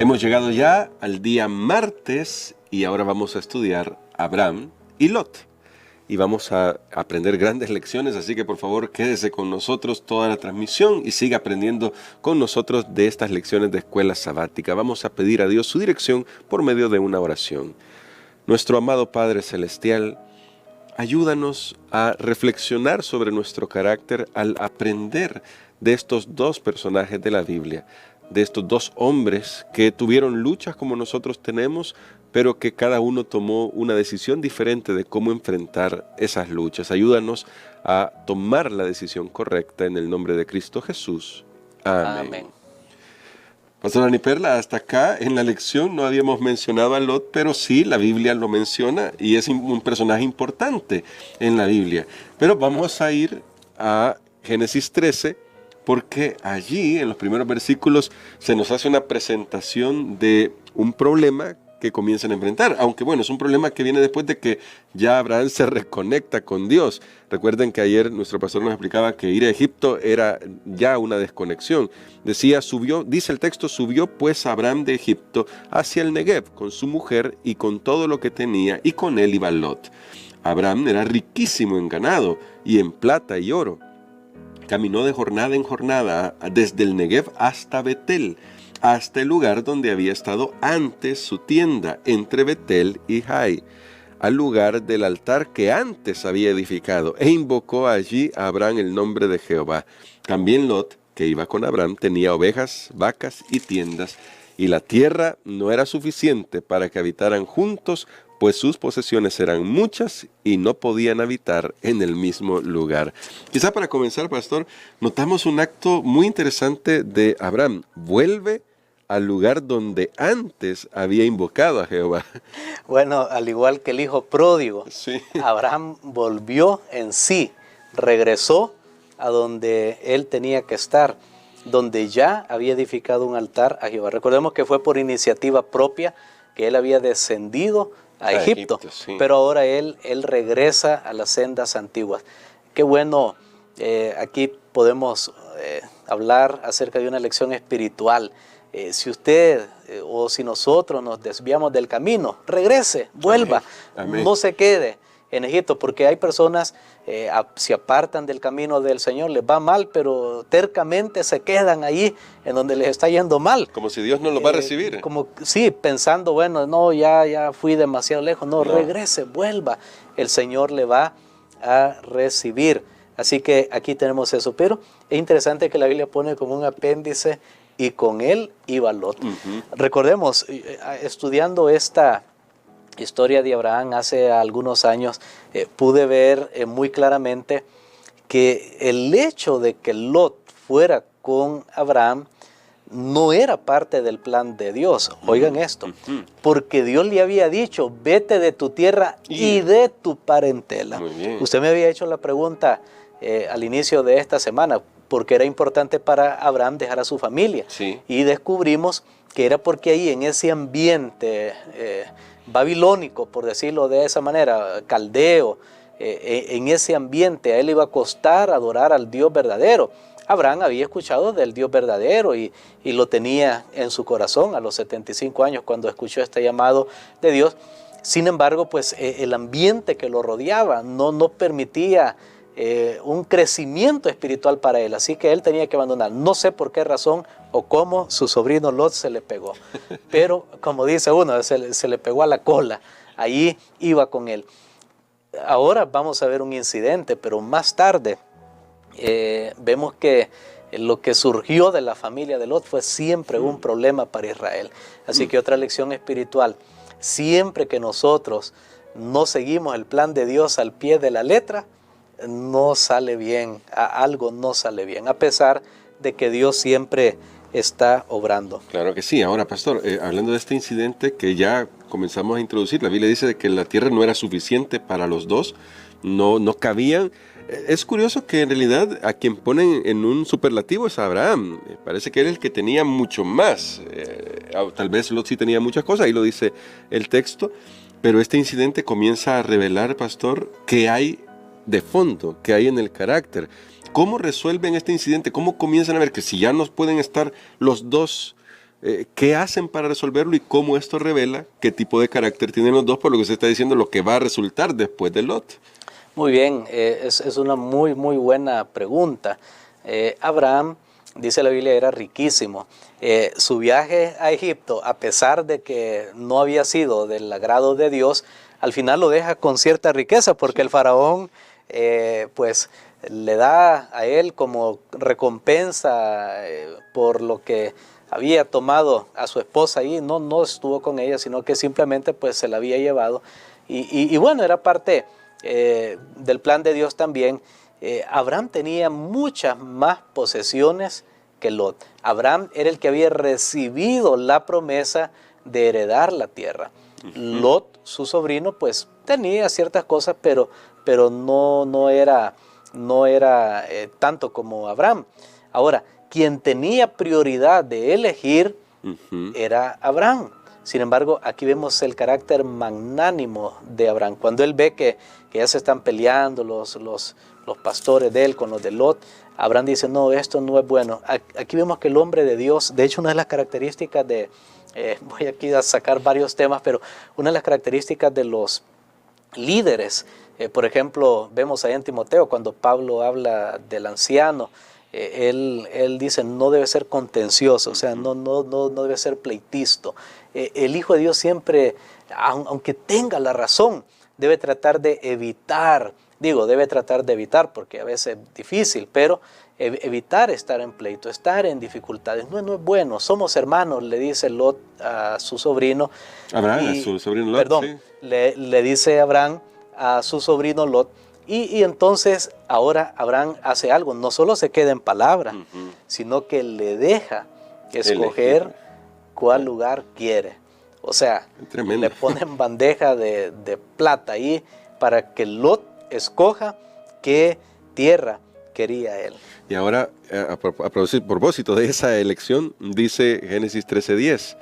Hemos llegado ya al día martes y ahora vamos a estudiar Abraham y Lot. Y vamos a aprender grandes lecciones, así que por favor quédese con nosotros toda la transmisión y siga aprendiendo con nosotros de estas lecciones de escuela sabática. Vamos a pedir a Dios su dirección por medio de una oración. Nuestro amado Padre Celestial, ayúdanos a reflexionar sobre nuestro carácter al aprender de estos dos personajes de la Biblia, de estos dos hombres que tuvieron luchas como nosotros tenemos, pero que cada uno tomó una decisión diferente de cómo enfrentar esas luchas. Ayúdanos a tomar la decisión correcta en el nombre de Cristo Jesús. Amén. Amén. Pastor Dani Perla, hasta acá en la lección no habíamos mencionado a Lot, pero sí la Biblia lo menciona y es un personaje importante en la Biblia. Pero vamos a ir a Génesis 13, porque allí en los primeros versículos se nos hace una presentación de un problema que comienzan a enfrentar, aunque bueno, es un problema que viene después de que ya Abraham se reconecta con Dios. Recuerden que ayer nuestro pastor nos explicaba que ir a Egipto era ya una desconexión. Decía, dice el texto, subió pues Abraham de Egipto hacia el Negev con su mujer y con todo lo que tenía, y con él iba Lot. Abraham era riquísimo en ganado y en plata y oro. Caminó de jornada en jornada desde el Negev hasta Betel, hasta el lugar donde había estado antes su tienda, entre Betel y Jai, al lugar del altar que antes había edificado, e invocó allí a Abraham el nombre de Jehová. También Lot, que iba con Abraham, tenía ovejas, vacas y tiendas, y la tierra no era suficiente para que habitaran juntos, pues sus posesiones eran muchas y no podían habitar en el mismo lugar. Quizá para comenzar, pastor, notamos un acto muy interesante de Abraham. Vuelve al lugar donde antes había invocado a Jehová. Bueno, al igual que el hijo pródigo, Sí. Abraham volvió en sí, regresó a donde él tenía que estar, donde ya había edificado un altar a Jehová. Recordemos que fue por iniciativa propia que él había descendido a Egipto, sí. pero ahora él regresa a las sendas antiguas. Qué bueno, aquí podemos hablar acerca de una lección espiritual. Si usted o si nosotros nos desviamos del camino, regrese, vuelva, Amén. no se quede en Egipto, porque hay personas se apartan del camino del Señor, les va mal, pero tercamente se quedan ahí en donde les está yendo mal. Como si Dios no lo va a recibir. Sí, pensando, bueno, no, ya fui demasiado lejos. No, regrese, vuelva. El Señor le va a recibir. Así que aquí tenemos eso. Pero es interesante que la Biblia pone como un apéndice, y con él iba Lot. Recordemos, estudiando esta historia de Abraham hace algunos años, pude ver muy claramente que el hecho de que Lot fuera con Abraham no era parte del plan de Dios. Oigan esto, porque Dios le había dicho, vete de tu tierra y de tu parentela. Muy bien. Usted me había hecho la pregunta al inicio de esta semana, porque era importante para Abraham dejar a su familia. Sí. Y descubrimos que era porque ahí en ese ambiente babilónico, por decirlo de esa manera, caldeo, en ese ambiente a él iba a costar adorar al Dios verdadero. Abraham había escuchado del Dios verdadero y lo tenía en su corazón a los 75 años cuando escuchó este llamado de Dios. Sin embargo, pues el ambiente que lo rodeaba no permitía un crecimiento espiritual para él, así que él tenía que abandonar. No sé por qué razón o cómo su sobrino Lot se le pegó, pero como dice uno, se le pegó a la cola, allí iba con él. Ahora vamos a ver un incidente, pero más tarde vemos que lo que surgió de la familia de Lot fue siempre un problema para Israel. Así que otra lección espiritual, siempre que nosotros no seguimos el plan de Dios al pie de la letra, no sale bien, algo no sale bien, a pesar de que Dios siempre está obrando. Claro que sí. Ahora, pastor, hablando de este incidente que ya comenzamos a introducir, la Biblia dice que la tierra no era suficiente para los dos, no cabían. Es curioso que en realidad a quien ponen en un superlativo es Abraham. Parece que él es el que tenía mucho más. Tal vez Lot sí tenía muchas cosas, ahí lo dice el texto, pero este incidente comienza a revelar, pastor, que hay de fondo, que hay en el carácter. ¿Cómo resuelven este incidente? ¿Cómo comienzan a ver que si ya no pueden estar los dos ¿Qué hacen para resolverlo y cómo esto revela qué tipo de carácter tienen los dos, por lo que usted está diciendo, lo que va a resultar después de Lot? Muy bien, es una muy buena pregunta. Abraham, dice la Biblia, era riquísimo. Su viaje a Egipto, a pesar de que no había sido del agrado de Dios, al final lo deja con cierta riqueza, porque el faraón pues le da a él como recompensa por lo que había tomado a su esposa ahí. No estuvo con ella, sino que simplemente pues se la había llevado. Y bueno, era parte del plan de Dios también. Abraham tenía muchas más posesiones que Lot. Abraham era el que había recibido la promesa de heredar la tierra. Lot, su sobrino, pues tenía ciertas cosas, pero no era tanto como Abraham. Ahora, quien tenía prioridad de elegir era Abraham. Sin embargo, aquí vemos el carácter magnánimo de Abraham. Cuando él ve que ya se están peleando los pastores de él con los de Lot, Abraham dice, no, esto no es bueno. Aquí vemos que el hombre de Dios, de hecho una de las características de, voy aquí a sacar varios temas, pero una de las características de los líderes, por ejemplo, vemos ahí en Timoteo, cuando Pablo habla del anciano, él dice, no debe ser contencioso, o sea, no debe ser pleitisto. El Hijo de Dios siempre, aunque tenga la razón, debe tratar de evitar, porque a veces es difícil, pero evitar estar en pleito, estar en dificultades, no es bueno. Somos hermanos, le dice Lot a su sobrino. Abraham, a su sobrino Lot, perdón, sí. le dice Abraham a su sobrino Lot, y entonces ahora Abraham hace algo, no solo se queda en palabra, sino que le deja escoger cuál lugar quiere. O sea, tremendo. Le ponen bandeja de plata ahí para que Lot escoja qué tierra quería él. Y ahora, a propósito de esa elección, dice Génesis 13:10,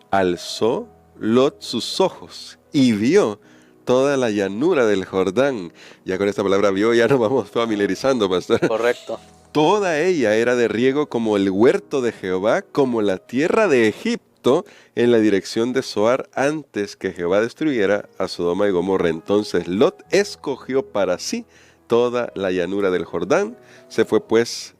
alzó Lot sus ojos y vio toda la llanura del Jordán. Ya con esta palabra vio, ya nos vamos familiarizando, pastor. Correcto. Toda ella era de riego como el huerto de Jehová, como la tierra de Egipto, en la dirección de Zoar, antes que Jehová destruyera a Sodoma y Gomorra. Entonces Lot escogió para sí toda la llanura del Jordán. Se fue pues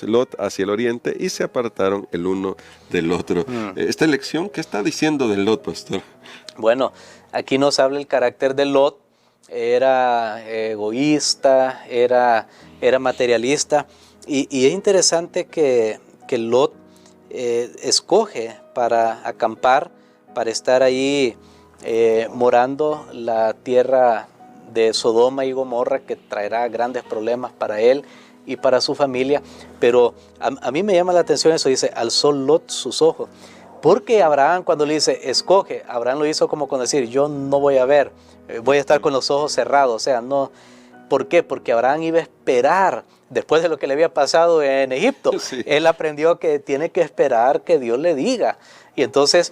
Lot hacia el oriente y se apartaron el uno del otro. Esta elección, ¿qué está diciendo de Lot, pastor? Bueno, aquí nos habla el carácter de Lot. Era egoísta, era materialista, y es interesante que Lot escoge para acampar, para estar ahí morando la tierra de Sodoma y Gomorra, que traerá grandes problemas para él y para su familia. Pero a mí me llama la atención eso, dice, alzó Lot sus ojos. Porque Abraham, cuando le dice escoge, Abraham lo hizo como con decir, yo no voy a ver, voy a estar con los ojos cerrados. O sea, no. ¿Por qué? Porque Abraham iba a esperar, después de lo que le había pasado en Egipto. Sí. Él aprendió que tiene que esperar que Dios le diga. Y entonces,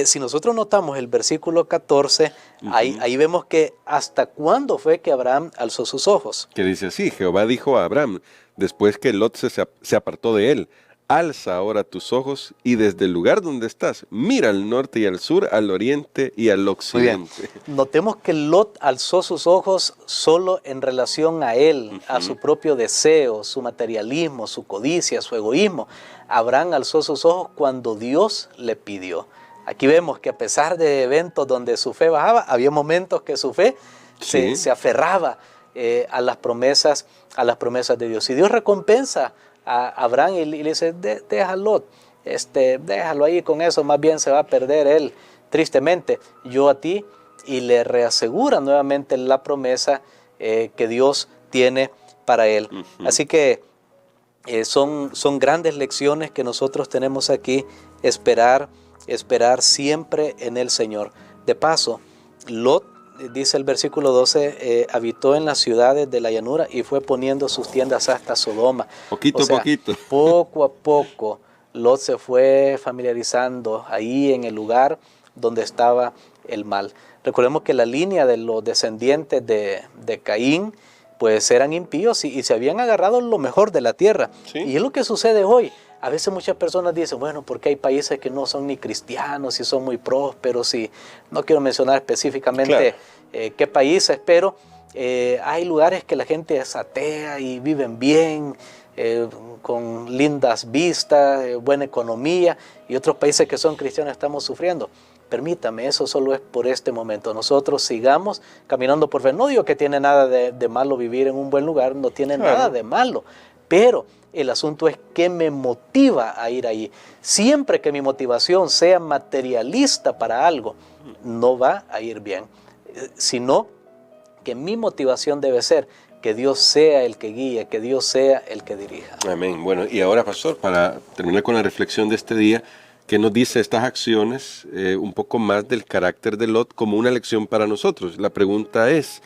si nosotros notamos el versículo 14, ahí vemos que hasta cuándo fue que Abraham alzó sus ojos. Que dice así, Jehová dijo a Abraham, después que Lot se apartó de él, alza ahora tus ojos y desde el lugar donde estás, mira al norte y al sur, al oriente y al occidente. Notemos que Lot alzó sus ojos solo en relación a él, a su propio deseo, su materialismo, su codicia, su egoísmo. Abraham alzó sus ojos cuando Dios le pidió. Aquí vemos que a pesar de eventos donde su fe bajaba, había momentos que su fe se aferraba a las promesas de Dios. Y Dios recompensa a Abraham y le dice, déjalo ahí con eso, más bien se va a perder él tristemente, yo a ti, y le reasegura nuevamente la promesa que Dios tiene para él. Así que son grandes lecciones que nosotros tenemos aquí, esperar siempre en el Señor. De paso, Lot, dice el versículo 12, habitó en las ciudades de la llanura y fue poniendo sus tiendas hasta Sodoma. Poquito a poquito. Poco a poco, Lot se fue familiarizando ahí en el lugar donde estaba el mal. Recordemos que la línea de los descendientes de Caín, pues eran impíos y se habían agarrado lo mejor de la tierra. ¿Sí? Y es lo que sucede hoy. a veces muchas personas dicen, bueno, porque hay países que no son ni cristianos y son muy prósperos, y no quiero mencionar específicamente qué países, pero hay lugares que la gente es atea y viven bien, con lindas vistas, buena economía, y otros países que son cristianos estamos sufriendo. Permítame, eso solo es por este momento. Nosotros sigamos caminando por fe. No digo que tiene nada de malo vivir en un buen lugar, no tiene nada de malo, pero el asunto es qué me motiva a ir ahí. Siempre que mi motivación sea materialista para algo, no va a ir bien, sino que mi motivación debe ser que Dios sea el que guíe, que Dios sea el que dirija. Amén. Bueno, y ahora, pastor, para terminar con la reflexión de este día, ¿qué nos dice estas acciones un poco más del carácter de Lot como una lección para nosotros? La pregunta es,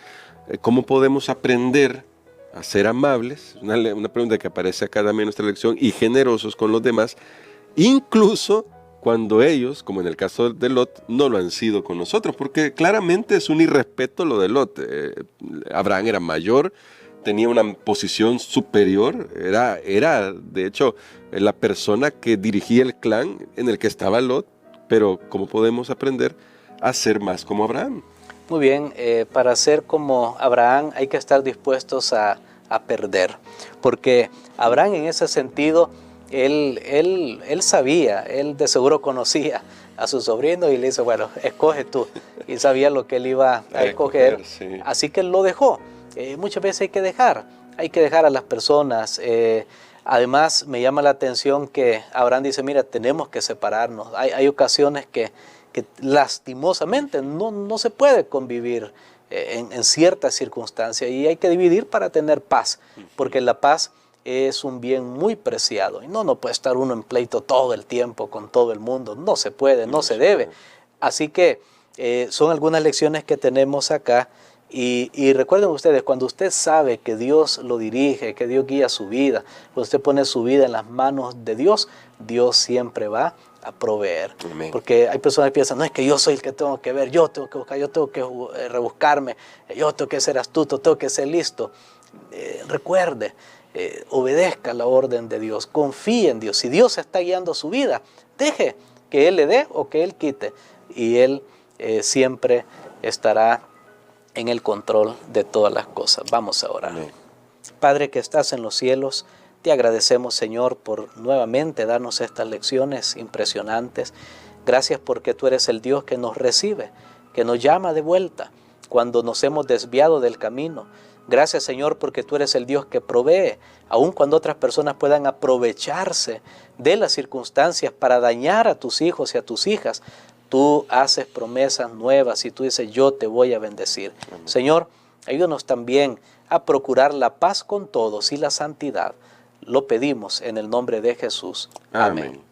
¿cómo podemos aprender a ser amables? Una pregunta que aparece acá también en nuestra lección, y generosos con los demás, incluso cuando ellos, como en el caso de Lot, no lo han sido con nosotros, porque claramente es un irrespeto lo de Lot. Abraham era mayor, tenía una posición superior, era de hecho la persona que dirigía el clan en el que estaba Lot, pero ¿cómo podemos aprender a ser más como Abraham? Muy bien, para ser como Abraham hay que estar dispuestos a perder, porque Abraham en ese sentido, él sabía, él de seguro conocía a su sobrino y le dice, bueno, escoge tú, y sabía lo que él iba a escoger, sí. Así que él lo dejó. Muchas veces hay que dejar a las personas. Además me llama la atención que Abraham dice, mira, tenemos que separarnos. Hay ocasiones que lastimosamente no se puede convivir en ciertas circunstancias, y hay que dividir para tener paz, porque la paz es un bien muy preciado, y no puede estar uno en pleito todo el tiempo con todo el mundo, no se puede, no se debe. Así que son algunas lecciones que tenemos acá, y recuerden ustedes, cuando usted sabe que Dios lo dirige, que Dios guía su vida, cuando usted pone su vida en las manos de Dios, Dios siempre va a proveer. Amén. Porque hay personas que piensan, no, es que yo soy el que tengo que ver, yo tengo que buscar, yo tengo que rebuscarme, yo tengo que ser astuto, tengo que ser listo. Recuerde, obedezca la orden de Dios, confíe en Dios. Si Dios está guiando su vida, deje que Él le dé o que Él quite, y Él siempre estará en el control de todas las cosas. Vamos a orar. Amén. Padre que estás en los cielos, te agradecemos, Señor, por nuevamente darnos estas lecciones impresionantes. Gracias porque tú eres el Dios que nos recibe, que nos llama de vuelta cuando nos hemos desviado del camino. Gracias, Señor, porque tú eres el Dios que provee, aun cuando otras personas puedan aprovecharse de las circunstancias para dañar a tus hijos y a tus hijas. Tú haces promesas nuevas y tú dices, yo te voy a bendecir. Amén. Señor, ayúdanos también a procurar la paz con todos y la santidad. Lo pedimos en el nombre de Jesús. Amén. Amén.